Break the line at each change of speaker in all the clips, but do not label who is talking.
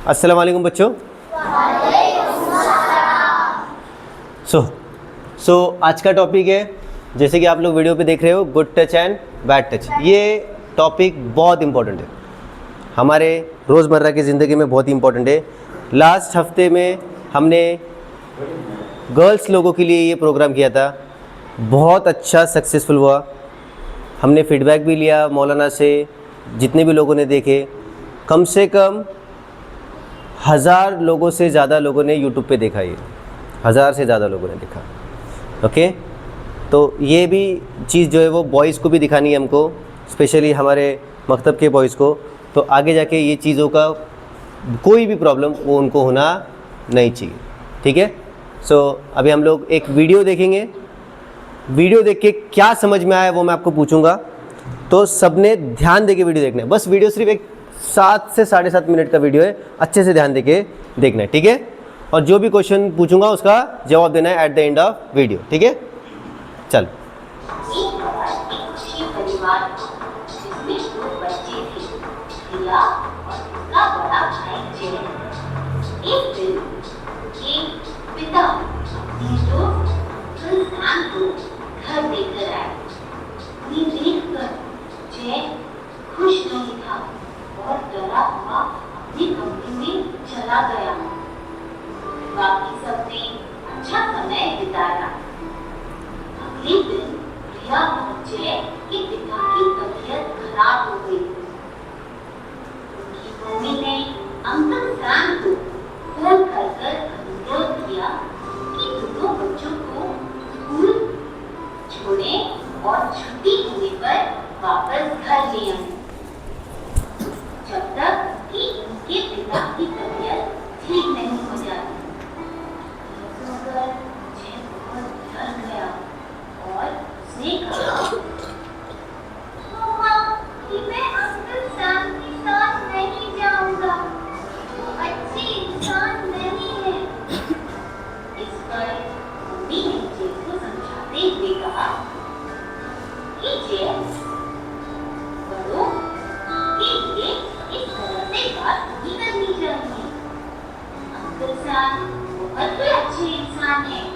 अस्सलाम वालेकुम बच्चों। सो आज का टॉपिक है, जैसे कि आप लोग वीडियो पे देख रहे हो, good touch and bad touch. ये टॉपिक बहुत इंपॉर्टेंट है, हमारे रोज़मर्रा की ज़िंदगी में बहुत ही इंपॉर्टेंट है। लास्ट हफ्ते में हमने गर्ल्स लोगों के लिए ये प्रोग्राम किया था, बहुत अच्छा सक्सेसफुल हुआ। हमने फीडबैक भी लिया मौलाना से, जितने भी लोगों ने देखे, कम से कम 1000 लोगों से ज़्यादा लोगों ने यूट्यूब पे देखा। ये 1000 से ज़्यादा लोगों ने देखा। ओके, तो ये भी चीज़ जो है वो बॉयज़ को भी दिखानी है हमको, स्पेशली हमारे मकतब के बॉयज़ को। तो आगे जाके ये चीज़ों का कोई भी प्रॉब्लम वो उनको होना नहीं चाहिए, ठीक है। सो अभी हम लोग एक वीडियो देखेंगे। वीडियो देख के क्या समझ में आया वो मैं आपको पूछूंगा, तो सबने ध्यान देके वीडियो देखना है। बस वीडियो सिर्फ एक 7 से 7.5 मिनट का वीडियो है, अच्छे से ध्यान देके देखना है, ठीक है। और जो भी क्वेश्चन पूछूंगा उसका जवाब देना है at the end of video, ठीक है। चल,
घर लेकर आए। उन्हें देखकर जय खुश नहीं था और डरा हुआ अपने कमरे में चला गया। बाकी सबने अच्छा समय बिताया। अगले दिन प्रिया और जय के पिता की तबीयत खराब हो गई। उनकी मम्मी ने अंकल सैम को फोन कर अनुरोध किया कि दोनों बच्चों को स्कूल छोड़े और छुट्टी होने पर वापस घर ले आए, जब तक कि उनके पिता की तबीयत ठीक नहीं हो जाती। जय बहुत डर गया और उसने कहा, मम्मा, कि मैं अंकल सैम के साथ नहीं जाऊंगा, वो अच्छे इंसान नहीं है। इस पर मम्मी ने जय को समझाते हुए कहा कि जय, बड़ों के लिए इस तरह से बात नहीं करनी चाहिए। अंकल सैम बहुत ही अच्छे इंसान हैं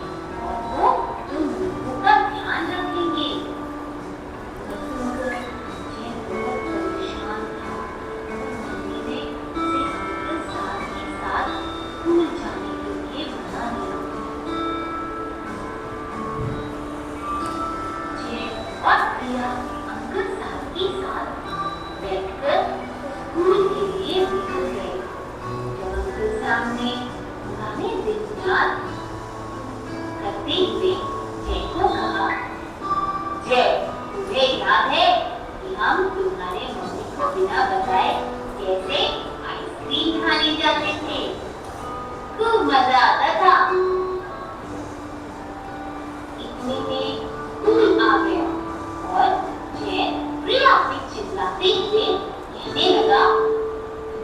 और वो तुम लोगों का ध्यान रखेंगे। जय बहुत परेशान था। मम्मी ने उसे अंकल सैम के साथ स्कूल जाने के लिए मना किया। जय और प्रिया अंकल साहब के साथ बैठकर स्कूल के लिए निकल गए। जब अंकल साहब ने पुराने दिन याद करते हुए जय को कहा, जय, तुम्हें याद है कि हम तुम्हारे मम्मी को बिना बताए कैसे आइसक्रीम खाने जाते थे? खूब मजा आता था। इतने में स्कूल आ गया और जय प्रिया से चिल्लाते हुए कहने लगा,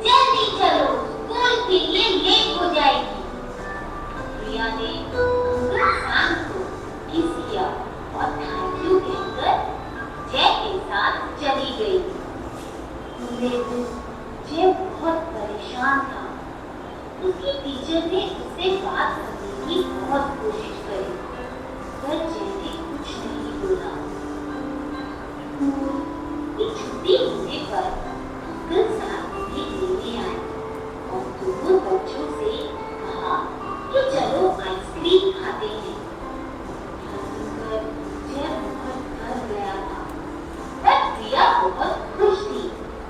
जल्दी चलो, स्कूल के लिए लेट हो जाएगी। प्रिया ने अंकल सैम को किस किया और थैंक यू कहकर जय के साथ चली गई। पूरे दिन जय बहुत परेशान था। उसकी टीचर ने उससे बात करने की बहुत कोशिश करी, पर जय ने कुछ नहीं बोला। छुट्टी होने पर अंकल साहब उन्हें लेने आए और दोनों बच्चों से कहा कि चलो आइसक्रीम खाते हैं। जय बहुत डर गया था, पर प्रिया बहुत खुश थी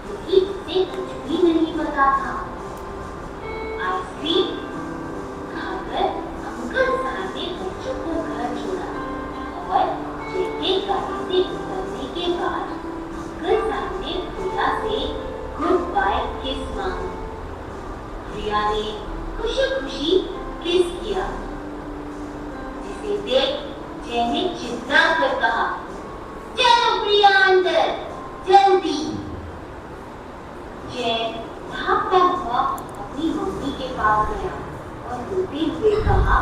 क्योंकि उसे कुछ भी नहीं पता था। आइसक्रीम खाकर अंकल साहब ने बच्चों को घर छोड़ा और जय के गाड़ी से उतरने के बाद अंकल साहब ने प्रिया से गुड बाय किस मांगी। प्रिया ने खुशी खुशी किस किया, जिसे देख जय ने चिल्ला कर कहा, चलो प्रिया अंदर, जल्दी। जय भागता हुआ अपनी मम्मी के पास गया और रोते हुए कहा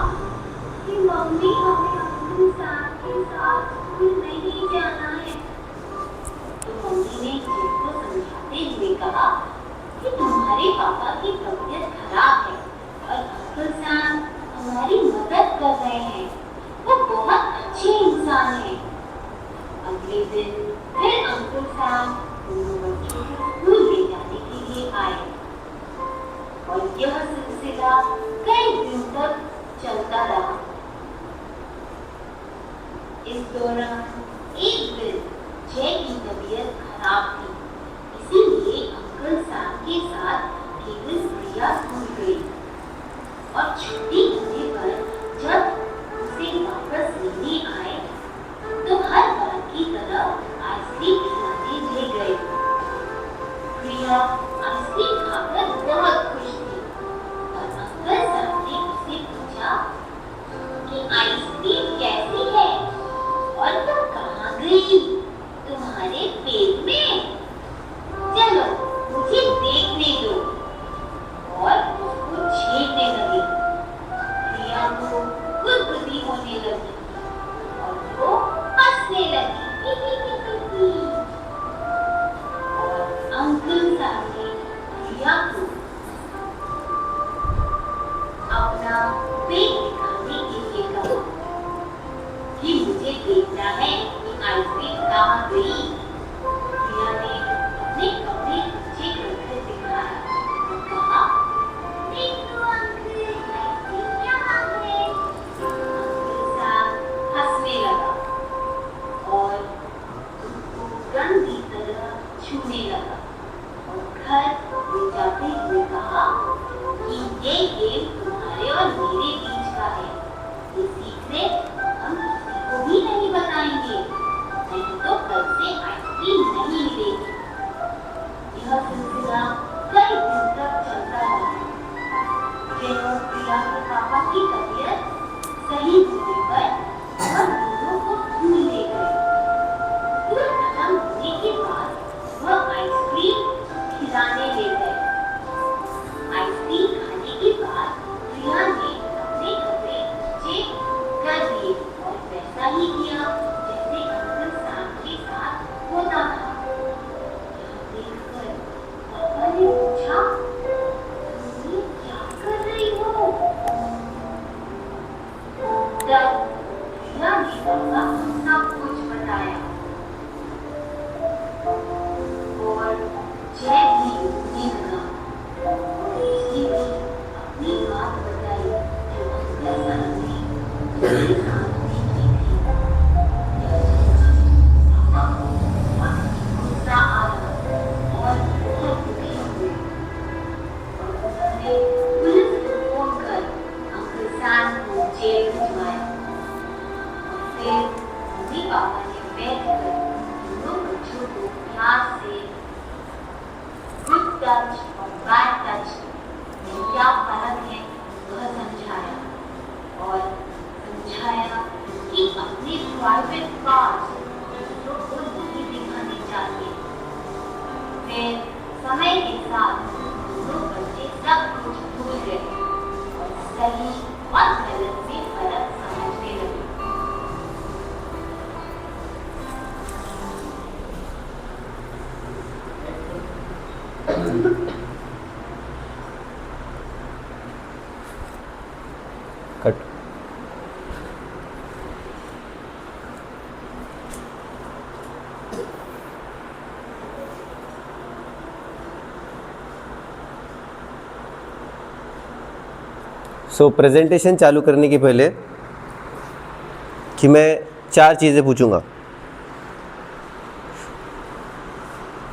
कि मम्मी, हमें अंकल साहब के साथ स्कूल नहीं जाना है। तो मम्मी ने जय को समझाते हुए कहा कि तुम्हारे पापा की तबीयत खराब है और अंकल सैम हमारी मदद कर रहे हैं। वो बहुत अच्छे इंसान हैं। अगले दिन फिर अंकल सैम दोनों बच्चों को स्कूल ले जाने के लिए आए और यह सिलसिला कई दिन तक चलता रहा। इस दौरान एक दिन जय की तबीयत खराब थी, इसीलिए अंकल सैम के साथ केवल प्रिया स्कूल गई और छुट्टी होने पर जब उसे वापस लेने आए तो हर बार की तरह आइसक्रीम खिलाने ले गए। प्रिया आइसक्रीम खाकर बहुत खुश थी और अंकल सैम ने उससे पूछा कि आइसक्रीम कैसी है और तुम कहाँ गई? तुम्हारे पेट में? चलो मुझे देखने दो। और उसको छेड़ने लगी। प्रिया को गुदगुदी होने लगी और वो हंसने लगी। और अंकल सैम ने प्रिया को अपना पेट दिखाने के लिए कहा कि मुझे देखना है कि आइसक्रीम कहाँ गई। प्रिया ने अपने कपड़े नीचे करके दिखाया और कहा, देखो अंकल, आइसक्रीम यहाँ है। अंकल सैम हंसने लगा और उसको गन की तरह छूने लगा और घर ले जाते हुए कहा कि ये गेम तुम्हारे और मेरे बीच का है। ये सीक्रेट हम किसी को भी नहीं बताएंगे, नहीं तो कल से आइसक्रीम नहीं मिलेगी। यह सिलसिला कई दिन तक चलता रहा। फिर प्रिया के पापा की तबीयत सही होने पर वह दोनों को स्कूल ले गए। स्कूल खत्म होने के बाद वह आइसक्रीम खिलाने ले गए। आइसक्रीम खाने के बाद प्रिया ने अपने कपड़े नीचे कर दिए और वैसा ही किया जैसे अंकल सैम के साथ होता था। यह देखकर पापा ने पूछा, तुम ये क्या कर रही हो? तब प्रिया ने पापा को सब कुछ बताया और जय भी रोने लगा। उसने भी अपनी बात बताई जो अंकल सैम ने उसके सामने की थी। पापा को बहुत गुस्सा आ रहा और बहुत दुखी हुए और उन्होंने पुलिस को फोन कर अंकल सैम को जेल भिजवाया। और फिर मम्मी पापा ने बैठकर दोनों बच्चों को प्यार से गुड टच और बैड टच में क्या फर्क है वह समझाया और समझाया कि अपने प्राइवेट पार्ट्स दूसरों को नहीं दिखाने चाहिए। फिर समय के साथ दोनों बच्चे सब कुछ भूल गए और सही और गलत में फर्क समझने लगे।
कट। सो प्रेजेंटेशन चालू करने के पहले कि मैं 4 चीज़ें पूछूंगा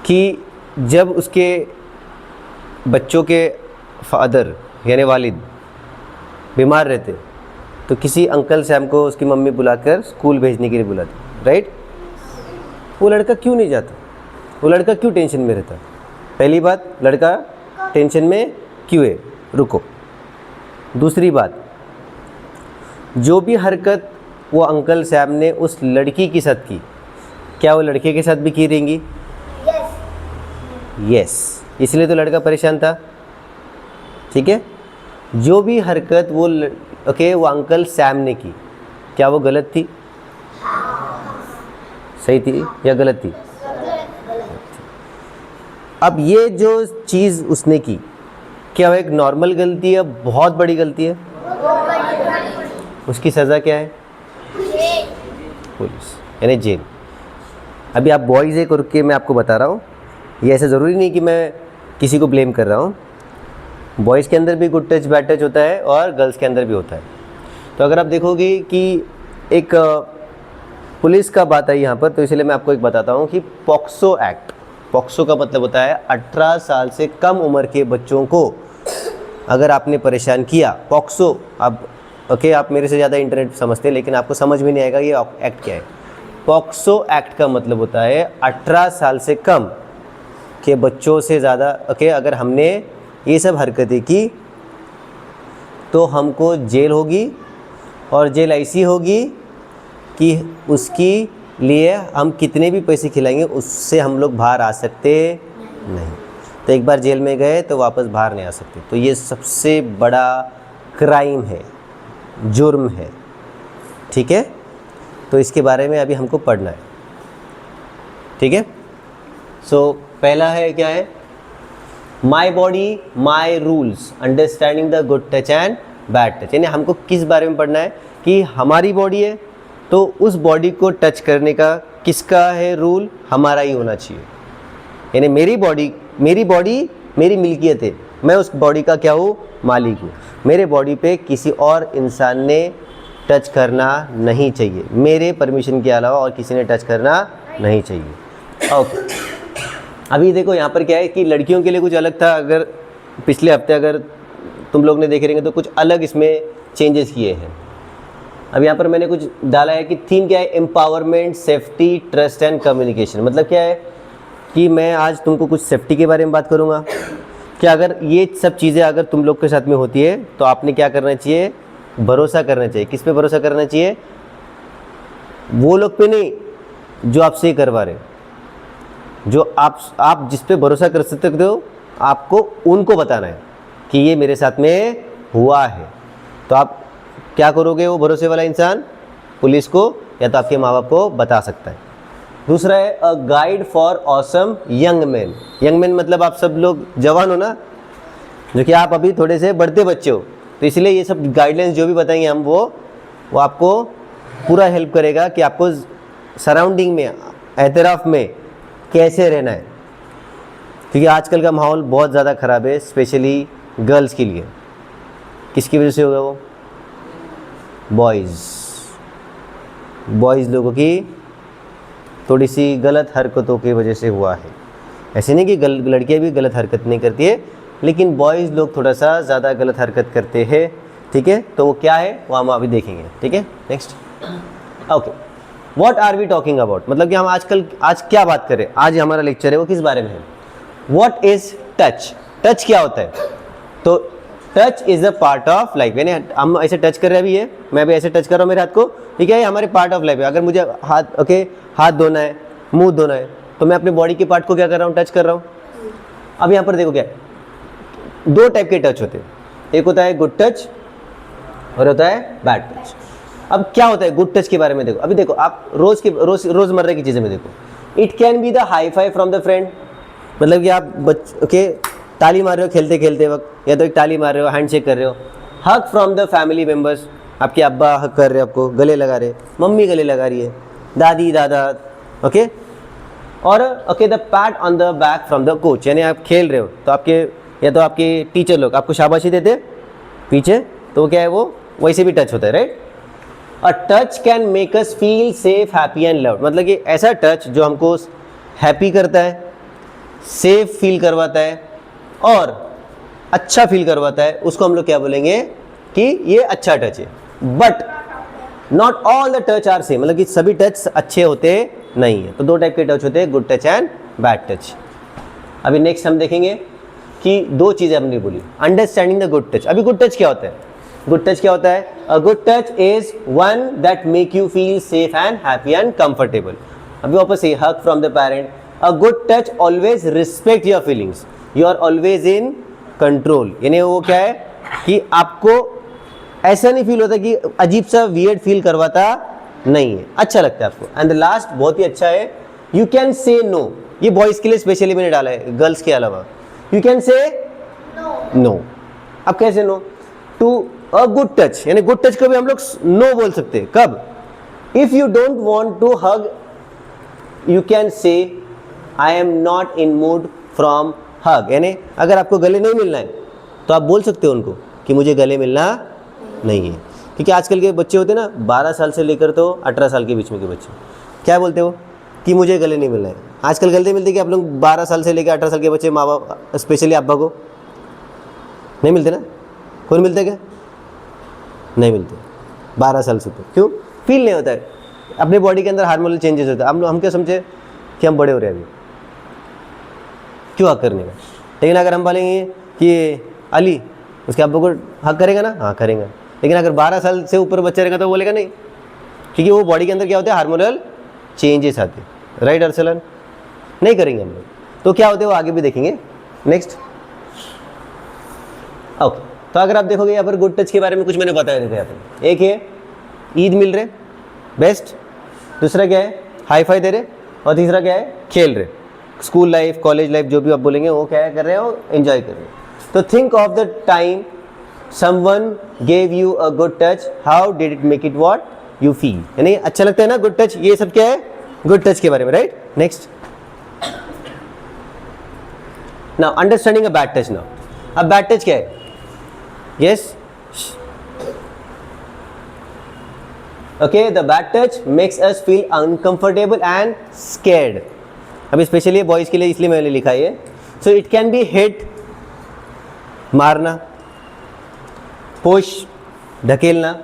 कि जब उसके बच्चों के फादर यानी वालिद बीमार रहते तो किसी अंकल सैम को उसकी मम्मी बुलाकर स्कूल भेजने के लिए बुलाती, राइट? वो लड़का क्यों नहीं जाता? वो लड़का क्यों टेंशन में रहता? पहली बात, लड़का टेंशन में क्यों है? रुको। दूसरी बात, जो भी हरकत वो अंकल सैम ने उस लड़की के साथ की, क्या वो लड़के के साथ भी की रहेंगी? यस। इसलिए तो लड़का परेशान था, ठीक है? जो भी हरकत वो वो अंकल सैम ने की, क्या वो गलत थी? सही थी या गलत थी? अब ये जो चीज़ उसने की, क्या वो एक नॉर्मल गलती है, बहुत बड़ी गलती है? उसकी सज़ा क्या है? पुलिस यानी जेल। अभी आप बॉयज़ है करके मैं आपको बता रहा हूँ, ये ऐसा ज़रूरी नहीं कि मैं किसी को ब्लेम कर रहा हूँ। बॉयज़ के अंदर भी गुड टच बैड टच होता है और गर्ल्स के अंदर भी होता है। तो अगर आप देखोगे कि एक पुलिस का बात आई यहाँ पर, तो इसलिए मैं आपको एक बताता हूँ कि पॉक्सो एक्ट, पॉक्सो का मतलब होता है 18 साल से कम उम्र के बच्चों को अगर आपने परेशान किया, पॉक्सो, अब ओके आप मेरे से ज़्यादा इंटरनेट समझते हैं लेकिन आपको समझ में नहीं आएगा ये एक्ट क्या है। पॉक्सो एक्ट का मतलब होता है 18 साल से कम के बच्चों से ज़्यादा ओके अगर हमने ये सब हरकतें की तो हमको जेल होगी, और जेल ऐसी होगी कि उसकी लिए हम कितने भी पैसे खिलाएंगे उससे हम लोग बाहर आ सकते नहीं। तो एक बार जेल में गए तो वापस बाहर नहीं आ सकते। तो ये सबसे बड़ा क्राइम है, जुर्म है, ठीक है। तो इसके बारे में अभी हमको पढ़ना है, ठीक है। सो पहला है क्या है, माई body my rules, understanding the good touch and bad touch. यानी हमको किस बारे में पढ़ना है कि हमारी बॉडी है तो उस बॉडी को टच करने का किसका है रूल, हमारा ही होना चाहिए। यानी मेरी बॉडी मेरी मिल्कियत है, मैं उस बॉडी का क्या हूँ, मालिक हूँ। मेरे बॉडी पे किसी और इंसान ने टच करना नहीं चाहिए, मेरे परमिशन के अलावा और किसी ने टच करना नहीं चाहिए। ओके, अभी देखो यहाँ पर क्या है कि लड़कियों के लिए कुछ अलग था। अगर पिछले हफ्ते अगर तुम लोग ने देखे रहेंगे तो कुछ अलग इसमें चेंजेस किए हैं। अब यहाँ पर मैंने कुछ डाला है कि थीम क्या है, empowerment, safety, trust and communication. मतलब क्या है कि मैं आज तुमको कुछ सेफ्टी के बारे में बात करूँगा कि अगर ये सब चीज़ें अगर तुम लोग के साथ में होती है तो आपने क्या करना चाहिए, भरोसा करना चाहिए। किस पे भरोसा करना चाहिए, वो लोग पे नहीं जो आपसे करवा रहे, जो आप जिस पे भरोसा कर सकते हो आपको उनको बताना है कि ये मेरे साथ में हुआ है। तो आप क्या करोगे, वो भरोसे वाला इंसान पुलिस को या तो आपके माँ बाप को बता सकता है। दूसरा है a guide for awesome young man. Young man मतलब आप सब लोग जवान हो ना, जो कि आप अभी थोड़े से बढ़ते बच्चे हो, तो इसलिए ये सब गाइडलाइंस जो भी बताएंगे हम वो आपको पूरा हेल्प करेगा कि आपको सराउंडिंग में, एतराफ़ में कैसे रहना है। क्योंकि आजकल का माहौल बहुत ज़्यादा ख़राब है, स्पेशली गर्ल्स के लिए। किसकी वजह से होगा वो, बॉयज़ लोगों की थोड़ी सी गलत हरकतों की वजह से हुआ है। ऐसे नहीं कि लड़कियां भी गलत हरकत नहीं करती है, लेकिन बॉयज़ लोग थोड़ा सा ज़्यादा गलत हरकत करते हैं, ठीक है। तो वो क्या है वो हम अभी देखेंगे, ठीक है। Next, okay, what are we talking about, मतलब कि हम आज क्या बात करें, आज हमारा लेक्चर है वो किस बारे में है, व्हाट इज़ टच। टच क्या होता है, तो touch is a part of life. यानी हम ऐसे टच कर रहे हैं, अभी ये मैं भी ऐसे टच कर रहा हूँ मेरे हाथ को, ठीक है, ये हमारे पार्ट ऑफ लाइफ है। अगर मुझे हाथ धोना है, मुंह धोना है, तो मैं अपने बॉडी के पार्ट को क्या कर रहा हूँ, टच कर रहा हूँ। अब यहाँ पर देखो क्या है, दो टाइप के टच होते हैं, एक होता है गुड टच और होता है बैड टच। अब क्या होता है गुड टच के बारे में देखो, अभी देखो आप रोज़मर्रा की चीज़ें में देखो, it can be the high five from the friend. मतलब कि आप ताली मार रहे हो खेलते खेलते वक्त, या तो एक ताली मार रहे हो, हैंडशेक कर रहे हो। हग फ्रॉम द फैमिली मेम्बर्स, आपके अब्बा हग कर रहे हो, आपको गले लगा रहे, मम्मी गले लगा रही है, दादी दादा, ओके। और okay, the PAT on the back from the coach, यानी आप खेल रहे हो तो आपके टीचर लोग आपको शाबाशी देते पीछे, तो क्या है वो वैसे भी टच होता है, right. A touch can make us feel safe, happy and loved. मतलब कि ऐसा टच जो हमको हैप्पी करता है, सेफ फील करवाता है और अच्छा फील करवाता है, उसको हम लोग क्या बोलेंगे कि ये अच्छा टच है। But not all the touch are same, मतलब कि सभी टच अच्छे होते नहीं है। तो दो टाइप के टच होते हैं, good touch and bad touch. अभी नेक्स्ट हम देखेंगे कि दो चीज़ें हमने बोली, अंडरस्टैंडिंग द गुड टच। अभी गुड टच क्या होता है, गुड टच क्या होता है, a good touch is one that make you feel safe and happy and comfortable. अभी वापस से hug from the parent, a good touch always respect your feelings, you are always in control. यानी वो क्या है कि आपको ऐसा नहीं फील होता कि अजीब सा वियर्ड फील करवाता नहीं है, अच्छा लगता है आपको। एंड द लास्ट बहुत ही अच्छा है, यू कैन से नो। ये बॉयज़ के लिए स्पेशली मैंने डाला है, गर्ल्स के अलावा। You can say no. अब कैसे no? To a good touch, यानी गुड टच को भी हम लोग नो बोल सकते हैं। कब? If you don't want to hug, you can say I am not in mood from hug, यानी अगर आपको गले नहीं मिलना है तो आप बोल सकते हो उनको कि मुझे गले मिलना नहीं है। क्योंकि आजकल के बच्चे होते हैं ना 12 साल से लेकर तो 18 साल के बीच में के बच्चे, क्या बोलते हो कि मुझे गले नहीं मिलना है। आजकल गलती मिलती है कि आप लोग 12 साल से लेकर 18 साल के बच्चे, माँ बाप स्पेशली अब्बा को नहीं मिलते ना? कौन मिलते क्या? नहीं मिलते 12 साल से। तो क्यों? फील नहीं होता है, अपने बॉडी के अंदर हार्मोनल चेंजेस होता है। हम क्या समझे कि हम बड़े हो रहे हैं, अभी क्यों हक करने का। लेकिन अगर हम बोलेंगे कि अली उसके अब्बा को हक करेगा ना, हाँ करेगा। लेकिन अगर 12 साल से ऊपर बच्चा रहेगा तो बोलेगा नहीं, क्योंकि वो बॉडी के अंदर क्या होता है, हार्मोनल चेंजेस आते हैं। राइट अर्सलन? नहीं करेंगे हम लोग। तो क्या होते हैं वो आगे भी देखेंगे। Next, okay. तो अगर आप देखोगे यहाँ पर गुड टच के बारे में कुछ मैंने बताया, देखो यहाँ पर एक है ईद मिल रहे, बेस्ट। दूसरा क्या है, हाई फाई दे रहे। और तीसरा क्या है, खेल रहे। स्कूल लाइफ, कॉलेज लाइफ, जो भी आप बोलेंगे वो क्या कर रहे हो, एंजॉय कर रहे हो। तो think of the time someone gave you a good touch, how did it make it what you feel, यानी अच्छा लगता है ना गुड टच। ये सब क्या है, गुड टच के बारे में। राइट? नेक्स्ट, नाउ अंडरस्टैंडिंग अ बैड टच। नाउ अब बैड टच क्या है? Yes, okay, the bad touch makes us feel uncomfortable and scared. अभी स्पेशली बॉयज के लिए इसलिए मैंने लिखा है। So it can be hit, मारना, पुश, ढकेलना,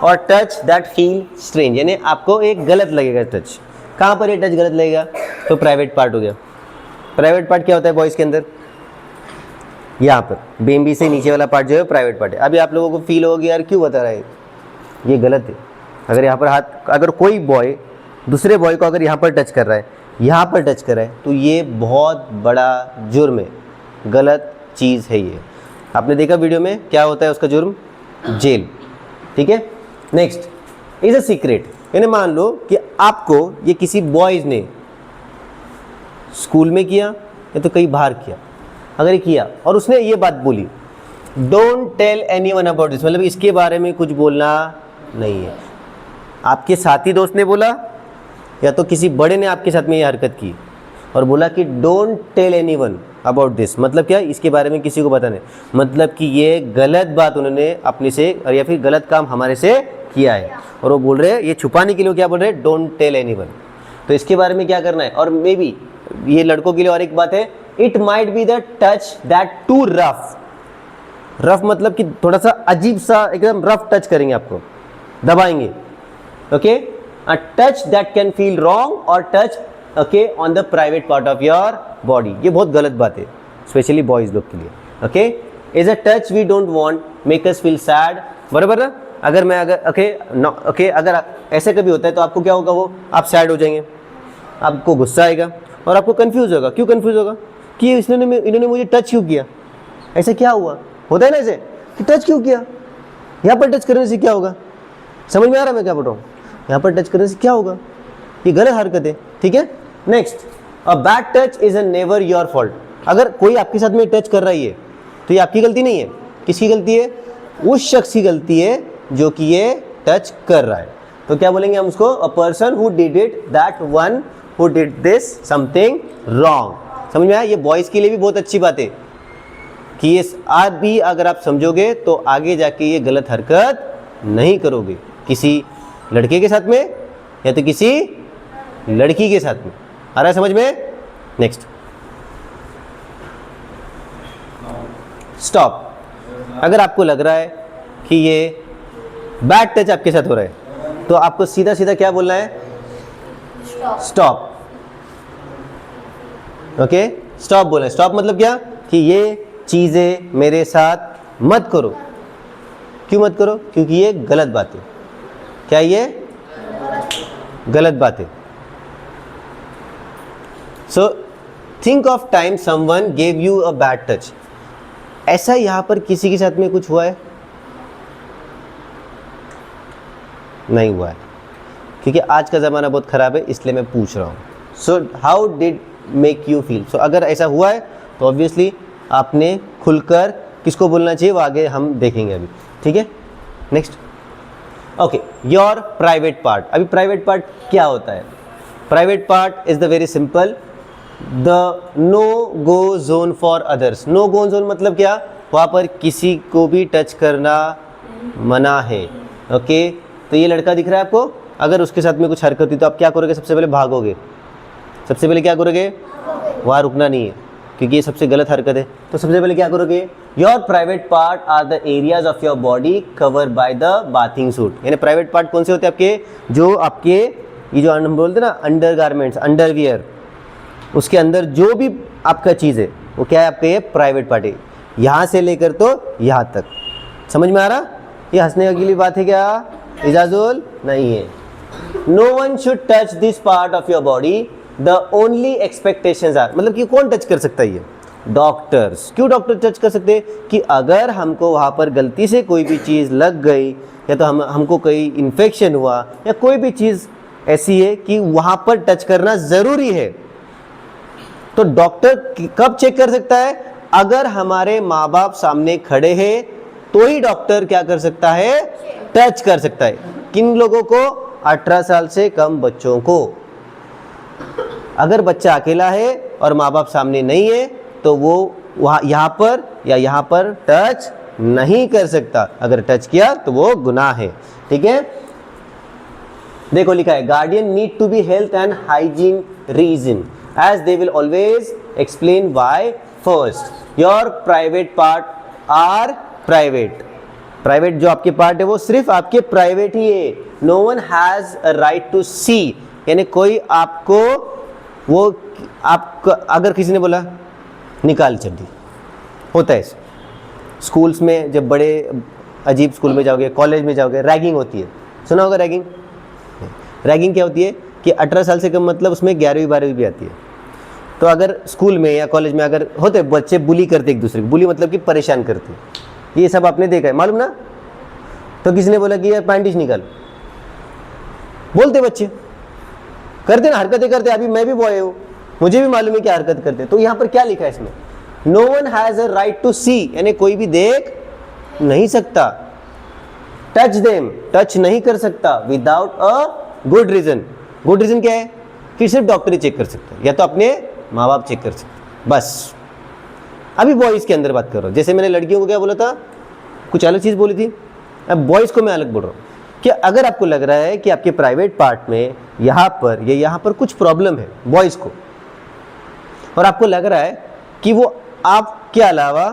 और टच दैट फील स्ट्रेंज, यानी आपको एक गलत लगेगा टच। कहाँ पर ये टच गलत लगेगा? तो प्राइवेट पार्ट हो गया। प्राइवेट पार्ट क्या होता है बॉयज़ के अंदर? यहाँ पर बेम्बी से नीचे वाला पार्ट जो है प्राइवेट पार्ट है। अभी आप लोगों को फील होगी यार क्यों बता रहा है, ये गलत है। अगर यहाँ पर हाथ, अगर कोई बॉय दूसरे बॉय को अगर यहाँ पर टच कर रहा है, यहाँ पर टच कर रहा है, तो ये बहुत बड़ा जुर्म है, गलत चीज़ है ये। आपने देखा वीडियो में क्या होता है उसका जुर्म? जेल। ठीक है? नेक्स्ट इज अ सीक्रेट, यानी मान लो कि आपको ये किसी बॉयज़ ने स्कूल में किया या तो कहीं बाहर किया, अगर ये किया और उसने ये बात बोली, don't tell anyone about this, मतलब इसके बारे में कुछ बोलना नहीं है। आपके साथी दोस्त ने बोला या तो किसी बड़े ने आपके साथ में ये हरकत की और बोला कि don't tell anyone about this, मतलब क्या, इसके बारे में किसी को पता नहीं, मतलब कि ये गलत बात उन्होंने अपने से और या फिर गलत काम हमारे से किया है, और वो बोल रहे हैं, ये छुपाने के लिए क्या बोल रहे हैं, डोंट टेल एनीवन। तो इसके बारे में क्या करना है। और मे बी ये लड़कों के लिए और एक बात है, it might be the touch that too rough. Rough मतलब कि थोड़ा सा अजीब सा, एकदम रफ टच करेंगे, आपको दबाएंगे। Okay, a touch that can feel wrong और touch okay on the private part of your body, ये बहुत गलत बात है स्पेशली बॉयज लोग के लिए। Okay, is a touch we don't want make us feel sad, बराबर ना। अगर मैं ओके अगर ऐसे कभी होता है तो आपको क्या होगा, वो आप सैड हो जाएंगे, आपको गुस्सा आएगा और आपको कंफ्यूज होगा। क्यों कंफ्यूज होगा कि इन्होंने मुझे टच क्यों किया, ऐसे क्या हुआ, होता है ना ऐसे कि टच क्यों किया, यहाँ पर टच करने से क्या होगा। समझ में आ रहा है मैं क्या बोल रहा हूँ? यहाँ पर टच करने से क्या होगा, ये गलत हरकत है। ठीक है? Next, a bad touch is a never your fault. अगर कोई आपके साथ में टच कर रही है तो ये आपकी गलती नहीं है, किसकी गलती है, उस शख्स की गलती है जो कि ये टच कर रहा है। तो क्या बोलेंगे हम उसको, a person who did it, that one who did this something wrong. समझ में आया? ये बॉयज़ के लिए भी बहुत अच्छी बात है कि ये आज भी अगर आप समझोगे तो आगे जाके ये गलत हरकत नहीं करोगे किसी लड़के के साथ में या तो किसी लड़की के साथ में। आ रहा है समझ में? Next, stop. अगर आपको लग रहा है कि ये बैड टच आपके साथ हो रहा है तो आपको सीधा सीधा क्या बोलना है, स्टॉप। ओके, स्टॉप बोलना है। स्टॉप मतलब क्या, कि ये चीज़ें मेरे साथ मत करो। क्यों मत करो? क्योंकि ये गलत बात है। क्या ये गलत बात है? So think of time someone gave you a bad touch. ऐसा यहाँ पर किसी के साथ में कुछ हुआ है? नहीं हुआ है, क्योंकि आज का ज़माना बहुत ख़राब है, इसलिए मैं पूछ रहा हूँ। So how did make you feel. So अगर ऐसा हुआ है तो ऑब्वियसली आपने खुलकर किसको बोलना चाहिए वो आगे हम देखेंगे अभी, ठीक है। Next, okay, your private part. अभी प्राइवेट पार्ट क्या होता है? Private part is the very simple, the no go zone for others. No go zone मतलब क्या? वहाँ पर किसी को भी टच करना मना है, ओके। तो ये लड़का दिख रहा है आपको, अगर उसके साथ में कुछ हरकत हुई तो आप क्या करोगे? सबसे पहले भागोगे। सबसे पहले क्या करोगे? वहाँ रुकना नहीं है, क्योंकि ये सबसे गलत हरकत है। तो सबसे पहले क्या करोगे? Your private part are the areas of your body cover by the bathing suit. यानी प्राइवेट पार्ट कौन से होते हैं आपके? जो आपके ये जो हम बोलते हैं ना अंडर गारमेंट्स, अंडरवियर, उसके अंदर जो भी आपका चीज़ है वो क्या है? आपका ये प्राइवेट पार्ट है, यहाँ से लेकर तो यहाँ तक। समझ में आ रहा? ये हंसने की बात है क्या इजाजुल? नहीं है। No one should touch this part of your body, the only expectations are, मतलब कि कौन टच कर सकता है? ये डॉक्टर्स। क्यों डॉक्टर टच कर सकते हैं? कि अगर हमको वहाँ पर गलती से कोई भी चीज़ लग गई या तो हमको कोई इन्फेक्शन हुआ या कोई भी चीज़ ऐसी है कि वहाँ पर टच करना ज़रूरी है, तो डॉक्टर कब चेक कर सकता है? अगर हमारे माँ बाप सामने खड़े हैं तो ही डॉक्टर क्या कर सकता है? टच कर सकता है। किन लोगों को? 18 साल से कम बच्चों को। अगर बच्चा अकेला है और माँ बाप सामने नहीं है तो वो वहाँ यहाँ पर या यहाँ पर टच नहीं कर सकता। अगर टच किया तो वो गुनाह है, ठीक है। देखो लिखा है, guardian need to be health and hygiene reason as they will always explain why first. Your private part are private. Private जो आपके पार्ट है वो सिर्फ आपके प्राइवेट ही है। No one has a right to see, यानी कोई आपको वो आपको अगर किसी ने बोला निकाल चड्डी, होता है स्कूल्स में। जब बड़े अजीब स्कूल में जाओगे, कॉलेज में जाओगे, रैगिंग होती है। सुना होगा रैगिंग? रैगिंग क्या होती है कि 18 साल से कम, मतलब उसमें 11वीं 12वीं भी आती है। तो अगर स्कूल में या कॉलेज में अगर होते बच्चे बुली करते एक दूसरे को, बुली मतलब कि परेशान करते, ये सब आपने देखा है, मालूम ना? तो किसी ने बोला कि यार पैंटिश निकाल, बोलते बच्चे, करते ना, हरकतें करते। अभी मैं भी बॉय हूँ, मुझे भी मालूम है क्या हरकत करते। तो यहाँ पर क्या लिखा है इसमें? No one has a right to see, यानी कोई भी देख नहीं सकता। टच देम, टच नहीं कर सकता without a good reason. Good reason क्या है? कि सिर्फ डॉक्टर ही चेक कर सकता है या तो अपने माँ बाप चेक कर सकते, बस। अभी बॉयज़ के अंदर बात कर रहा हूँ। जैसे मैंने लड़कियों को क्या बोला था, कुछ अलग चीज़ बोली थी, अब बॉयज़ को मैं अलग बोल रहा हूँ कि अगर आपको लग रहा है कि आपके प्राइवेट पार्ट में यहाँ पर या यहाँ पर कुछ प्रॉब्लम है बॉयज़ को, और आपको लग रहा है कि वो आपके अलावा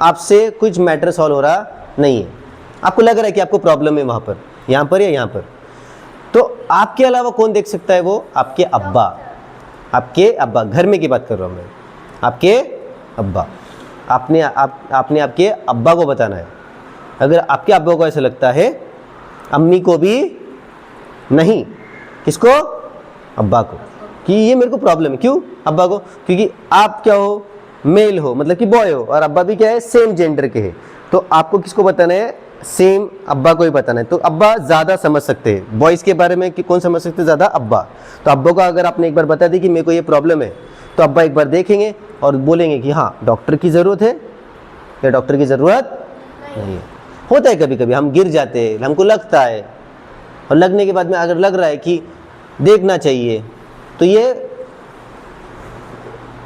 आपसे कुछ मैटर सॉल्व हो रहा नहीं है, आपको लग रहा है कि आपको प्रॉब्लम है वहाँ पर, यहाँ पर या यहाँ पर, तो आपके अलावा कौन देख सकता है? वो आपके अब्बा। आपके अब्बा, घर में की बात कर रहा हूँ मैं, आपके अब्बा। आपने आपके अब्बा को बताना है। अगर आपके अब्बा को ऐसा लगता है, अम्मी को भी नहीं, किसको? अब्बा को, कि ये मेरे को प्रॉब्लम है। क्यों अब्बा को? क्योंकि आप क्या हो? मेल हो, मतलब कि बॉय हो, और अब्बा भी क्या है? सेम जेंडर के हैं। तो आपको किसको बताना है? सेम अब्बा को ही बताना है। तो अब्बा ज़्यादा समझ सकते हैं बॉयज़ के बारे में, कि कौन समझ सकते हैं ज़्यादा? अब्बा। तो अब्बा को अगर आपने एक बार बता दी कि मेरे को ये प्रॉब्लम है, तो अब्बा एक बार देखेंगे और बोलेंगे कि हाँ डॉक्टर की ज़रूरत है या डॉक्टर की ज़रूरत नहीं है। होता है कभी कभी हम गिर जाते हैं, हमको लगता है, और लगने के बाद में अगर लग रहा है कि देखना चाहिए, तो ये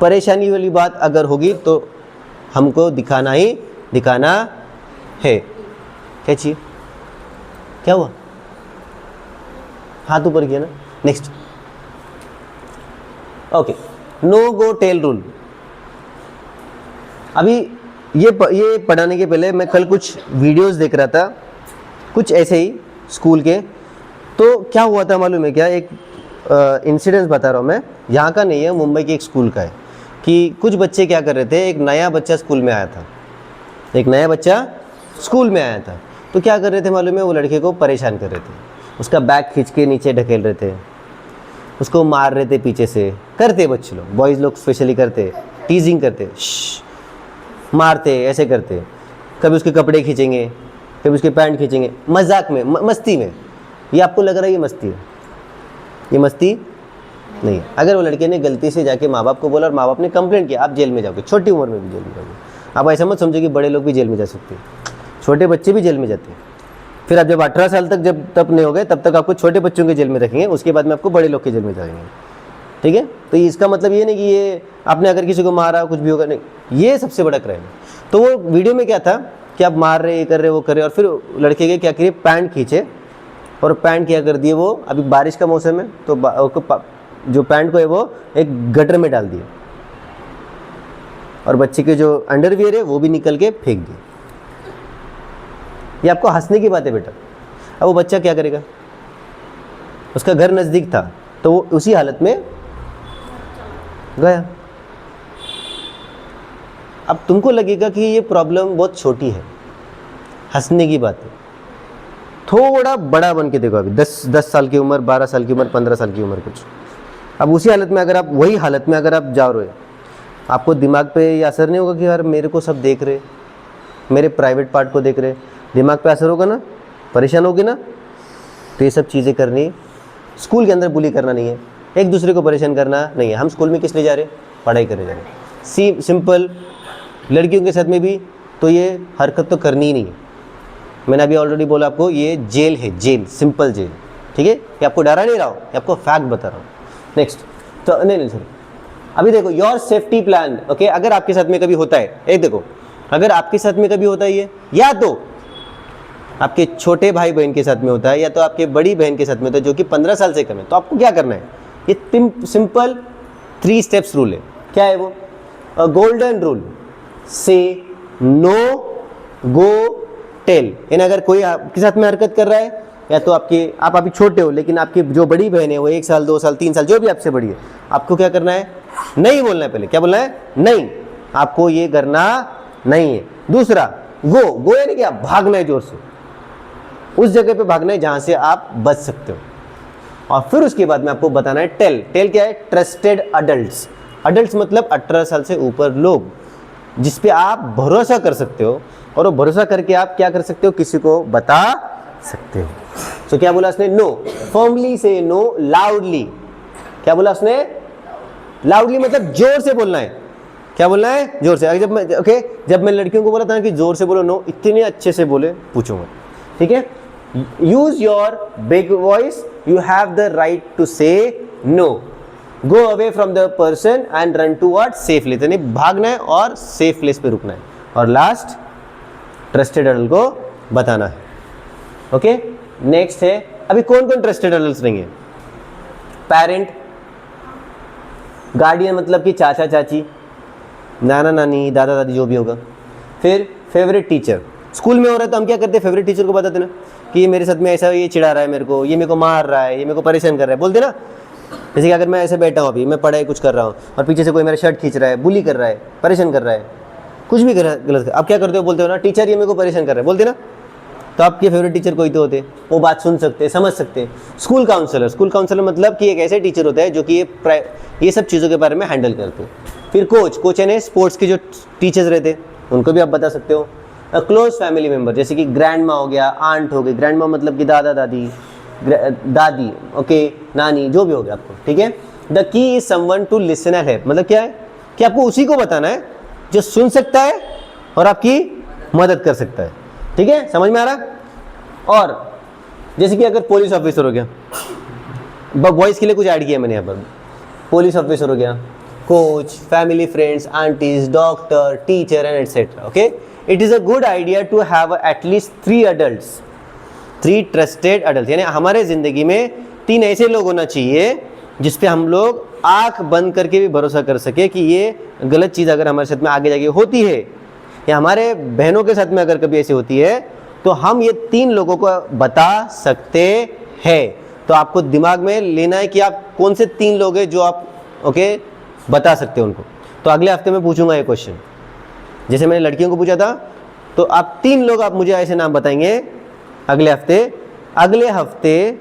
परेशानी वाली बात अगर होगी तो हमको दिखाना ही दिखाना है। क्या चाहिए? क्या हुआ? हाथ ऊपर किया ना। Next, okay, no go tell rule. अभी ये पढ़ाने के पहले मैं कल कुछ वीडियोस देख रहा था, कुछ ऐसे ही स्कूल के। तो क्या हुआ था मालूम है क्या? एक इंसिडेंस बता रहा हूँ मैं, यहाँ का नहीं है, मुंबई के एक स्कूल का है। कि कुछ बच्चे क्या कर रहे थे, एक नया बच्चा स्कूल में आया था, एक नया बच्चा स्कूल में आया था। तो क्या कर रहे थे मालूम है? वो लड़के को परेशान कर रहे थे, उसका बैग खींच के नीचे ढकेल रहे थे, उसको मार रहे थे पीछे से। करते बच्चे लोग, बॉयज़ लोग स्पेशली करते, टीजिंग करते, मारते, ऐसे करते। कभी उसके कपड़े खींचेंगे, कभी उसके पैंट खींचेंगे, मजाक में, मस्ती में। ये आपको लग रहा है ये मस्ती है? ये मस्ती नहीं है। अगर वो लड़के ने गलती से जाके माँ बाप को बोला और माँ बाप ने कंप्लेंट किया, आप जेल में जाओगे, छोटी उम्र में भी जेल में जाओगे। आप ऐसा मत समझो कि बड़े लोग भी जेल में जा सकते हैं, छोटे बच्चे भी जेल में जाते हैं। फिर आप जब 18 साल तक जब तक नहीं हो गए तब तक आपको छोटे बच्चों के जेल में रखेंगे, उसके बाद में आपको बड़े लोग के जेल में जाएंगे, ठीक है। तो इसका मतलब ये नहीं कि ये आपने अगर किसी को मारा कुछ भी होगा, नहीं, ये सबसे बड़ा क्राइम है। तो वो वीडियो में क्या था कि आप मार रहे, ये कर रहे, वो कर रहे, और फिर लड़के के क्या करिए पैंट खींचे और पैंट क्या कर दिए वो, अभी बारिश का मौसम है तो जो पैंट को है वो एक गटर में डाल दिए और बच्चे के जो अंडरवियर है वो भी निकल के फेंक दिए। ये आपको हंसने की बात है बेटा। अब वो बच्चा क्या करेगा, उसका घर नज़दीक था तो वो उसी हालत में गया। अब तुमको लगेगा कि ये प्रॉब्लम बहुत छोटी है, हंसने की बात है, थोड़ा बड़ा बन के देखो। अभी 10 साल की उम्र, 12 साल की उम्र, 15 साल की उम्र कुछ। अब उसी हालत में अगर आप वही हालत में अगर आप जा रहे हो, आपको दिमाग पे ये असर नहीं होगा कि यार मेरे को सब देख रहे, मेरे प्राइवेट पार्ट को देख रहे, दिमाग पे असर होगा ना, परेशान होगी ना। तो ये सब चीज़ें करनी, स्कूल के अंदर बुली करना नहीं है, एक दूसरे को परेशान करना नहीं है। हम स्कूल में किस लिए जा रहे, पढ़ाई करने जा रहे हैं। सिंपल। लड़कियों के साथ में भी तो ये हरकत तो करनी ही नहीं है। मैंने अभी ऑलरेडी बोला आपको, ये जेल है, जेल, सिंपल जेल, ठीक है। ये आपको डरा नहीं रहा हूँ, ये आपको फैक्ट बता रहा हूँ। नेक्स्ट, तो नहीं सर, अभी देखो योर सेफ्टी प्लान, ओके। अगर आपके साथ में कभी होता है, एक देखो, अगर आपके साथ में कभी होता है ये, या तो आपके छोटे भाई बहन के साथ में होता है या तो आपके बड़ी बहन के साथ में होता है जो कि 15 साल से कम है, तो आपको क्या करना है, ये सिंपल 3 स्टेप्स रूल है। क्या है वो, अ गोल्डन रूल, से नो, गो, टेल। यानी अगर कोई आपके साथ में हरकत कर रहा है, या तो आप अभी छोटे हो लेकिन आपकी जो बड़ी बहन है वो 1 साल 2 साल 3 साल जो भी आपसे बड़ी है, आपको क्या करना है, नहीं बोलना है। पहले क्या बोलना है, नहीं, आपको ये करना नहीं है। दूसरा, गो यानी क्या, भागना है जोर से, उस जगह पे भागना है जहां से आप बच सकते हो। और फिर उसके बाद में आपको बताना है टेल। टेल क्या है, ट्रस्टेड अडल्ट्स। अडल्ट्स मतलब 18 साल से ऊपर लोग जिस पे आप भरोसा कर सकते हो, और वो भरोसा करके आप क्या कर सकते हो, किसी को बता सकते हो। तो क्या बोला उसने, नो, फर्मली से नो, लाउडली। क्या बोला उसने, लाउडली मतलब जोर से बोलना है। क्या बोलना है, जोर से। जब मैं लड़कियों को बोला था कि जोर से बोलो नो, इतने अच्छे से बोले पूछूंगा, ठीक है। Use your big voice, you have the right to say no. Go away from the person and run toward safe place, यानी भागना है और सेफ प्लेस पे रुकना है। और लास्ट, ट्रस्टेड अडल्ट को बताना है, ओके। नेक्स्ट है, अभी कौन कौन ट्रस्टेड अडल्ट्स रहेंगे, पेरेंट, गार्डियन मतलब कि चाचा चाची, नाना नानी, दादा दादी, जो भी होगा। फिर फेवरेट टीचर, स्कूल में हो रहा है तो हम क्या करते हैं, फेवरेट टीचर को बताते ना कि ये मेरे साथ में ऐसा, ये चिढ़ा रहा है मेरे को, ये मेरे को मार रहा है, ये मेरे को परेशान कर रहा है, बोलते ना। जैसे कि अगर मैं ऐसे बैठा हूँ, अभी मैं पढ़ाई कुछ कर रहा हूँ और पीछे से कोई मेरा शर्ट खींच रहा है, बुली कर रहा है, परेशान कर रहा है, कुछ भी गलत, आप क्या करते हो, बोलते हो ना, टीचर ये मेरे को परेशान कर रहा है, बोलते ना। तो आपके फेवरेट टीचर कोई तो होते, वो बात सुन सकते, समझ सकते। स्कूल काउंसलर मतलब कि एक ऐसे टीचर होता है जो कि ये सब चीज़ों के बारे में हैंडल करते हैं। फिर कोच यानी स्पोर्ट्स के जो टीचर्स रहते उनको भी आप बता सकते हो। क्लोज फैमिली मेम्बर जैसे कि ग्रैंड माँ हो गया, आंट हो गई। ग्रैंड माँ मतलब कि दादा दादी, दादी, ओके, नानी, जो भी हो गया आपको, ठीक है। The key is someone to listen and help, मतलब क्या है कि आपको उसी को बताना है जो सुन सकता है और आपकी मदद कर सकता है, ठीक है, समझ में आ रहा। और जैसे कि अगर पुलिस ऑफिसर हो गया, बॉयज़ के लिए कुछ ऐड किया मैंने यहाँ पर, पुलिस ऑफिसर हो गया, coach, family friends, aunties, doctor, teacher and etcetera, okay. It is a good idea to have at least 3 adults, 3 trusted adult, यानी हमारे ज़िंदगी में 3 ऐसे लोग होना चाहिए जिस पे हम लोग आंख बंद करके भी भरोसा कर सके कि ये गलत चीज़ अगर हमारे साथ में आगे जाके होती है या हमारे बहनों के साथ में अगर कभी ऐसी होती है तो हम ये 3 लोगों को बता सकते हैं। तो आपको दिमाग में लेना है कि आप कौन से 3 लोग हैं जो आप ओके बता सकते हो उनको। तो अगले हफ्ते में पूछूंगा ये क्वेश्चन, जैसे मैंने लड़कियों को पूछा था, तो आप 3 लोग आप मुझे ऐसे नाम बताएंगे अगले हफ्ते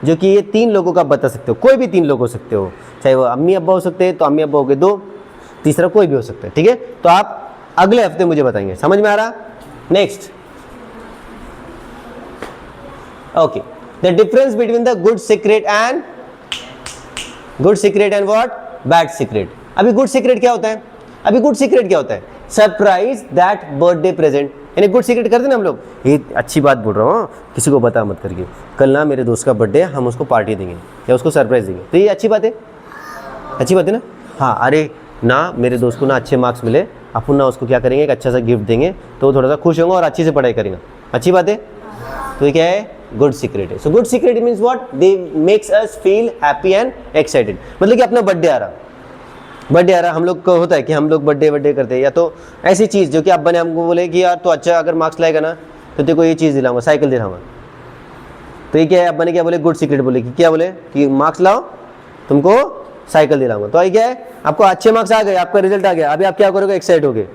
जो कि ये 3 लोगों का बता सकते हो। कोई भी 3 लोग हो सकते हो, चाहे वो अम्मी अब्बा हो सकते हैं तो अम्मी अब्बा हो गए 2, तीसरा कोई भी हो सकता है, ठीक है। तो आप अगले हफ्ते मुझे बताएंगे, समझ में आ रहा। Next, okay, the difference between the good secret and what, bad secret. अभी गुड सीक्रेट क्या होता है, सरप्राइज दैट बर्थडे प्रेजेंट, यानी गुड सीक्रेट करते ना हम लोग। ये अच्छी बात बोल रहा हूँ, किसी को बता मत करके, कल ना मेरे दोस्त का बर्थडे, हम उसको पार्टी देंगे या उसको सरप्राइज देंगे, तो ये अच्छी बात है, अच्छी बात है ना। हाँ, अरे ना मेरे दोस्त को ना अच्छे मार्क्स मिले, अपन ना उसको क्या करेंगे, एक अच्छा सा गिफ्ट देंगे तो वो थोड़ा सा खुश होंगे और अच्छी से पढ़ाई करेंगे, अच्छी बात है। तो ये क्या है, गुड सीक्रेट है। So good secret means what, they makes us feel happy and excited. मतलब कि अपना बर्थडे आ रहा, हम लोग को होता है कि हम लोग बर्थडे करते हैं, या तो ऐसी चीज़ जो कि आप बने हमको बोले कि यार तो अच्छा अगर मार्क्स लाएगा ना तो तेरे को ये चीज़ दिलाऊंगा, साइकिल दिलाऊंगा। तो ये क्या है, आप बने क्या बोले, गुड सीक्रेट बोले कि क्या बोले कि मार्क्स लाओ तुमको साइकिल दिलाऊंगा। तो ये क्या है, आपको अच्छे मार्क्स आ गए, आपका रिजल्ट आ गया, अभी आप क्या करोगे, एक्साइट हो गए,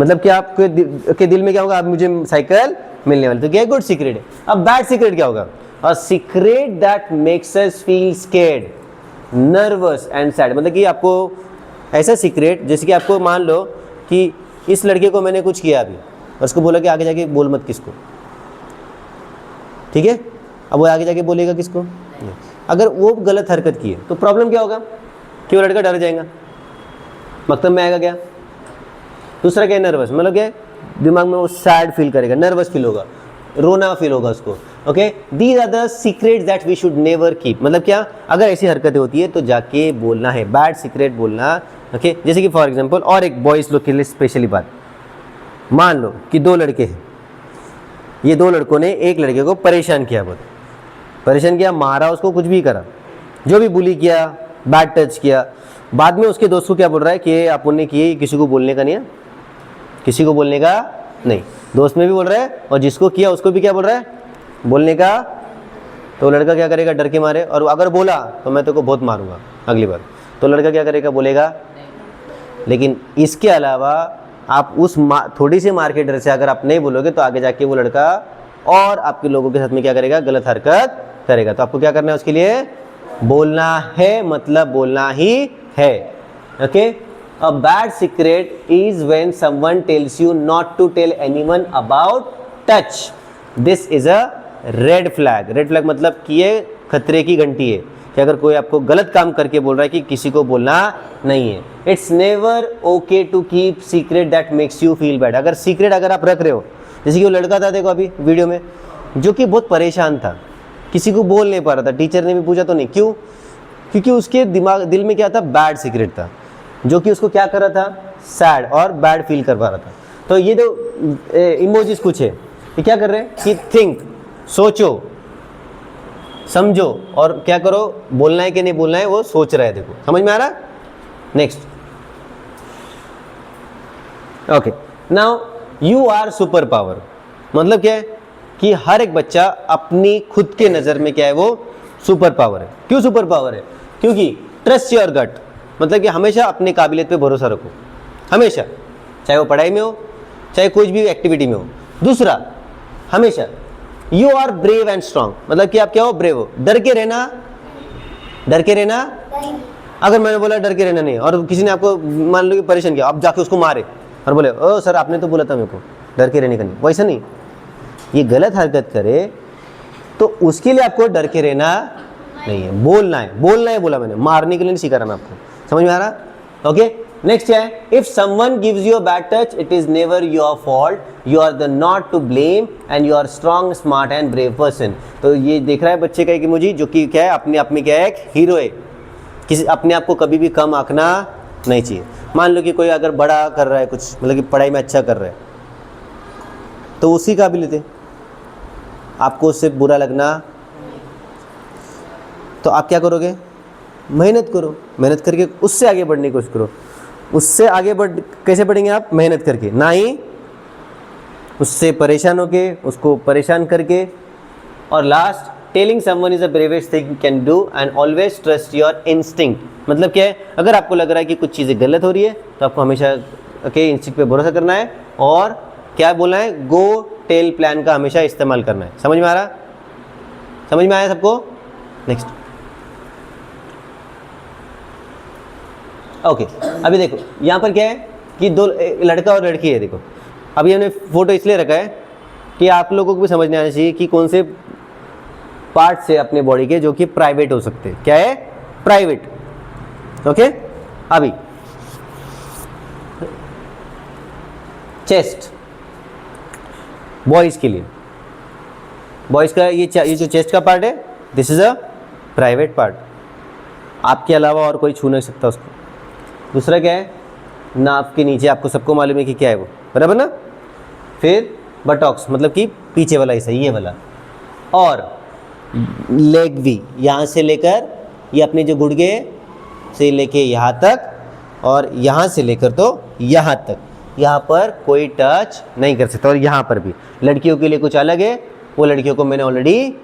मतलब कि आपके दिल में क्या होगा, अब मुझे साइकिल मिलने वाली। तो क्या है, गुड सीक्रेट है। अब बैड सीक्रेट क्या होगा, a secret that makes us feel scared, nervous and sad. मतलब कि आपको ऐसा सीक्रेट, जैसे कि आपको मान लो कि इस लड़के को मैंने कुछ किया अभी और उसको बोला कि आगे जाके बोल मत किसको, ठीक है। अब वो आगे जाके बोलेगा किसको, अगर वो गलत हरकत की है तो प्रॉब्लम क्या होगा कि वो लड़का डर जाएगा, मकतब में आएगा क्या। दूसरा क्या है, नर्वस, मतलब क्या है, दिमाग में वो सैड फील करेगा, नर्वस फील होगा, रोना फील होगा उसको। Okay, these are the secrets that we should never keep. मतलब क्या, अगर ऐसी हरकतें होती है तो जाके बोलना है, बैड सीक्रेट बोलना। ओके, जैसे कि फॉर एग्जांपल, और एक बॉयज़ लोग के लिए स्पेशली बात, मान लो कि दो लड़के हैं, ये दो लड़कों ने एक लड़के को परेशान किया, बहुत परेशान किया, मारा उसको, कुछ भी करा, जो भी बुली किया, बैड टच किया। बाद में उसके दोस्त को क्या बोल रहा है कि आप उन्होंने किए, किसी को बोलने का नहीं है, किसी को बोलने का नहीं। दोस्त में भी बोल रहा है और जिसको किया उसको भी क्या बोल रहा है, बोलने का। तो लड़का क्या करेगा, डर के मारे, और अगर बोला तो मैं तेरे को बहुत मारूंगा अगली बार, तो लड़का क्या करेगा, बोलेगा। लेकिन इसके अलावा आप उस थोड़ी सी मार्केटर से अगर आप नहीं बोलोगे तो आगे जाके वो लड़का और आपके लोगों के साथ में क्या करेगा, गलत हरकत करेगा। तो आपको क्या करना है, उसके लिए बोलना है, मतलब बोलना ही है। Okay, a bad secret is when someone tells you not to tell anyone about touch. This is a red flag. red flag मतलब कि ये खतरे की घंटी है कि अगर कोई आपको गलत काम करके बोल रहा है कि किसी को बोलना नहीं है। It's never okay to keep secret that makes you feel bad. अगर सीक्रेट अगर आप रख रहे हो, जैसे कि वो लड़का था देखो अभी वीडियो में, जो कि बहुत परेशान था, किसी को बोल नहीं पा रहा था, टीचर ने भी पूछा तो नहीं, क्यों, क्योंकि उसके दिल में क्या था, बैड सीक्रेट था, जो कि उसको क्या कर रहा था, सैड और बैड फील कर पा रहा था। तो ये जो इमोजीज कुछ है, ये क्या कर रहे हैं कि थिंक, सोचो, समझो और क्या करो, बोलना है कि नहीं बोलना है वो सोच रहा है। देखो समझ में आ रहा। Next, okay, now you are super power. मतलब क्या है कि हर एक बच्चा अपनी खुद के नज़र में क्या है, वो सुपर पावर है। क्यों सुपर पावर है, क्योंकि ट्रस्ट योर गट, मतलब कि हमेशा अपनी काबिलियत पे भरोसा रखो, हमेशा, चाहे वो पढ़ाई में हो, चाहे कोई भी एक्टिविटी में हो। दूसरा, हमेशा you are brave and strong, मतलब कि आप क्या हो, ब्रेव हो। डर के रहना, डर के रहना, अगर मैंने बोला डर के रहना नहीं और किसी ने आपको मान लो कि परेशान किया, आप जाके उसको मारे और बोले ओ सर आपने तो बोला था मेरे को डर के रहने का नहीं, वैसा नहीं। ये गलत हरकत करे तो उसके लिए आपको डर के रहना नहीं है, बोलना है, बोलना है बोला मैंने, मारने के लिए नहीं सिखा रहा मैं आपको। समझ में आ रहा। ओके, नेक्स्ट है, if someone gives you a bad touch it is never your fault, you are the not to blame and you are strong smart and brave person. तो ये देख रहा है बच्चे का एक इमोजी, जो कि क्या है, अपने आप में क्या है, एक हीरो है। किसी अपने आप को कभी भी कम आंकना नहीं चाहिए। मान लो कि कोई अगर बड़ा कर रहा है कुछ, मतलब कि पढ़ाई में अच्छा कर रहा है, तो उसी काबिलियत है, आपको उससे बुरा लगना, तो आप क्या करोगे, मेहनत करो, मेहनत करके उससे आगे बढ़ने की कोशिश करो। उससे आगे कैसे बढ़ेंगे आप, मेहनत करके, ना ही उससे परेशान होके, उसको परेशान करके। और last, telling someone is the bravest thing you can do and always trust your instinct. मतलब क्या है, अगर आपको लग रहा है कि कुछ चीज़ें गलत हो रही है तो आपको हमेशा के इंस्टिंक्ट पे भरोसा करना है और क्या बोलना है, गो टेल प्लान का हमेशा इस्तेमाल करना है। समझ में आ रहा, समझ में आया सबको। नेक्स्ट, ओके, अभी देखो यहाँ पर क्या है कि दो लड़का और लड़की है। देखो अभी हमने फोटो इसलिए रखा है कि आप लोगों को भी समझ में आना चाहिए कि कौन से पार्ट से अपने बॉडी के जो कि प्राइवेट हो सकते हैं। क्या है, प्राइवेट। ओके, अभी चेस्ट, बॉयज़ के लिए, बॉयज़ का ये जो चेस्ट का पार्ट है, this is a private part, आपके अलावा और कोई छू नहीं सकता उसको। दूसरा क्या है, नाक के नीचे, आपको सबको मालूम है कि क्या है वो, बराबर ना। फिर बटॉक्स, मतलब कि पीछे वाला हिस्सा, ये वाला। और लेग भी, यहाँ से लेकर ये अपने जो गुड़गे से लेके यहाँ तक, और यहाँ से लेकर तो यहाँ तक, यहाँ पर कोई टच नहीं कर सकता। और यहाँ पर भी लड़कियों के लिए कुछ अलग है, वो लड़कियों को मैंने ऑलरेडी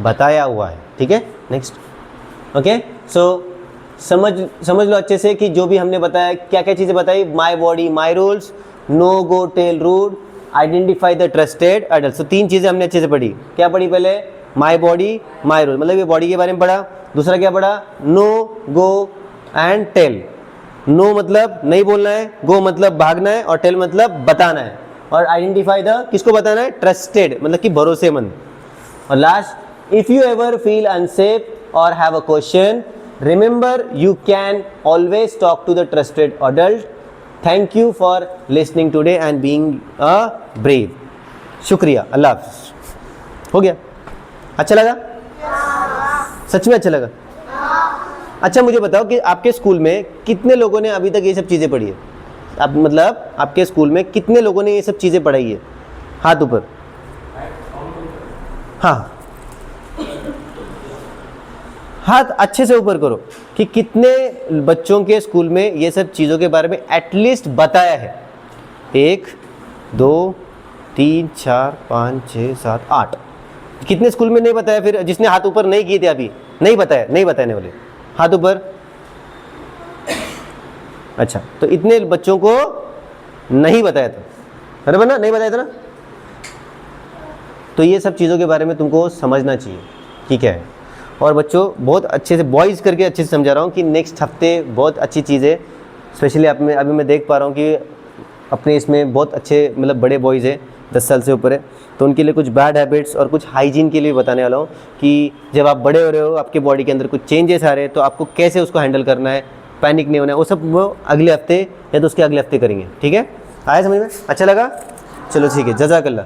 बताया हुआ है, ठीक है। Next, okay. सो समझ लो अच्छे से कि जो भी हमने बताया, क्या क्या चीज़ें बताई, my body my rules, no go tell rule, identify the trusted adult. तो 3 चीज़ें हमने अच्छे से पढ़ी। क्या पढ़ी पहले, माई बॉडी माई रूल, मतलब ये बॉडी के बारे में पढ़ा। दूसरा क्या पढ़ा, no go and tell. No मतलब नहीं बोलना है, गो मतलब भागना है, और टेल मतलब बताना है। और आइडेंटिफाई द, किसको बताना है, ट्रस्टेड, मतलब कि भरोसेमंद। और last, if you ever feel unsafe और have a question, remember you can always talk to the trusted adult. Thank you for listening today and being a brave. शुक्रिया, अल्लाह हाफ़िज़। हो गया? अच्छा लगा? सच में अच्छा लगा? अच्छा मुझे बताओ कि आपके स्कूल में कितने लोगों ने अभी तक ये सब चीज़ें पढ़ी है? आप मतलब आपके स्कूल में कितने लोगों ने ये सब चीज़ें पढ़ाई है? हाथ ऊपर। हाँ, हाथ अच्छे से ऊपर करो कि कितने बच्चों के स्कूल में ये सब चीज़ों के बारे में एटलीस्ट बताया है। 1 2 3 4 5 6 7 8, कितने स्कूल में नहीं बताया? फिर जिसने हाथ ऊपर नहीं किए थे अभी, नहीं बताया, नहीं बताने वाले, हाथ ऊपर। अच्छा, तो इतने बच्चों को नहीं बताया था, बराबर ना, नहीं बताया था ना। तो ये सब चीज़ों के बारे में तुमको समझना चाहिए कि क्या है। और बच्चों बहुत अच्छे से, बॉयज़ करके अच्छे से समझा रहा हूँ कि नेक्स्ट हफ्ते बहुत अच्छी चीज़ है। स्पेशली अभी मैं देख पा रहा हूँ कि अपने इसमें बहुत अच्छे मतलब बड़े बॉयज़ हैं, 10 साल से ऊपर है, तो उनके लिए कुछ बैड हैबिट्स और कुछ हाइजीन के लिए बताने वाला हूँ कि जब आप बड़े हो रहे हो, आपके बॉडी के अंदर कुछ चेंजेस आ रहे हैं, तो आपको कैसे उसको हैंडल करना है, पैनिक नहीं होना है। वो सब वो अगले हफ्ते या तो उसके अगले हफ्ते करेंगे, ठीक है। आया समझ में? अच्छा लगा? चलो ठीक है, जज़ाकल्लाह।